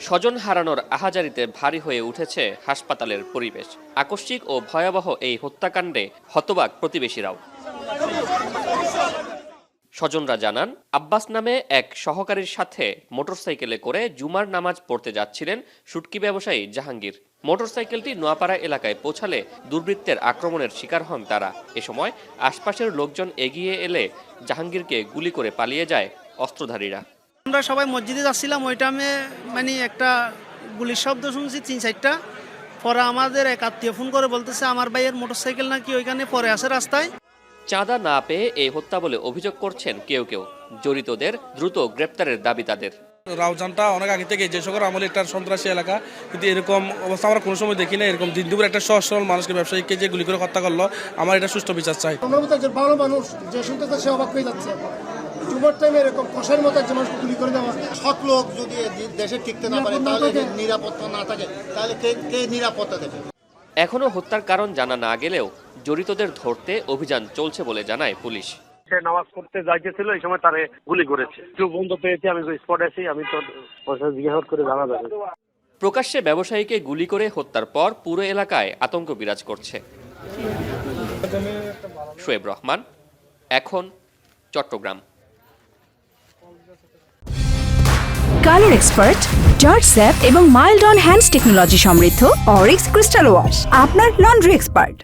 স্বজন হারানোর আহাজারিতে ভারী হয়ে উঠেছে হাসপাতালের পরিবেশ। আকস্মিক ও ভয়াবহ এই হত্যাকাণ্ডে হতবাক প্রতিবেশীরাও। স্বজনরা জানান, আব্বাস নামে এক সহকারীর সাথে মোটরসাইকেলে করে জুমার নামাজ পড়তে যাচ্ছিলেন শুটকি ব্যবসায়ী জাহাঙ্গীর। মোটরসাইকেলটি নোয়াপাড়া এলাকায় পৌঁছালে দুর্বৃত্তের আক্রমণের শিকার হন তারা। এ সময় আশপাশের লোকজন এগিয়ে এলে জাহাঙ্গীরকে গুলি করে পালিয়ে যায় অস্ত্রধারীরা। আমরা সবাই মসজিদে যাচ্ছিলাম, ওই টাইমে একটা গুলির শব্দ শুনছি ৩-৪টা। পরে আমাদের এক আত্মীয় ফোন করে বলতেছে আমার ভাইয়ের মোটরসাইকেল নাকি ওইখানে পড়ে আছে রাস্তায়। চাঁদা না পেয়ে এই হত্যা বলে অভিযোগ করছেন কেউ কেউ। জড়িতদের দ্রুত গ্রেপ্তারের দাবি তাদের। রাউজানটা অনেক আগে থেকে যে সকল আমলে একটা সন্ত্রাসী এলাকা, কিন্তু এরকম অবস্থা আমরা কোনো সময় দেখি না। এরকম দিন দুপুর একটা সহজ সরল মানুষকে, ব্যবসায়ীকে যে গুলি করে হত্যা করলো, আমার এটা সুষ্ঠু বিচার চাই। আমরা মতো একজন ভালো মানুষ যে শুনতে সে অবাক হয়ে যাচ্ছে। জুমার টাইমে এরকম কষার মতো একজন মানুষকে গুলি করে দেওয়া। সৎ লোক যদি দেশে টিকতে না পারে, তাহলে নিরাপত্তা না থাকে, তাহলে কে নিরাপত্তা দেবে? এখনো হত্যার কারণ জানা না গেলেও জড়িতদের ধরতে অভিযান চলছে বলে জানায় পুলিশ। সে নামাজ পড়তে যাইতেছিল, এই সময় তারে গুলি করেছে। কেউ বন্ধ পেয়েছে, আমি স্পটে আছি, আমি তো জিজ্ঞাসা করে জানা যাবে। প্রকাশ্যে ব্যবসায়ীকে গুলি করে হত্যার পর পুরো এলাকায় আতঙ্ক বিরাজ করছে। শোয়েব রহমান, এখন, চট্টগ্রাম। কালার এক্সপার্ট, জর্জ স্যাপ এবং মাইল্ড অন হ্যান্ডস টেকনোলজি সমৃদ্ধ অরিক্স ক্রিস্টাল ওয়াশ আপনার লন্ড্রি এক্সপার্ট।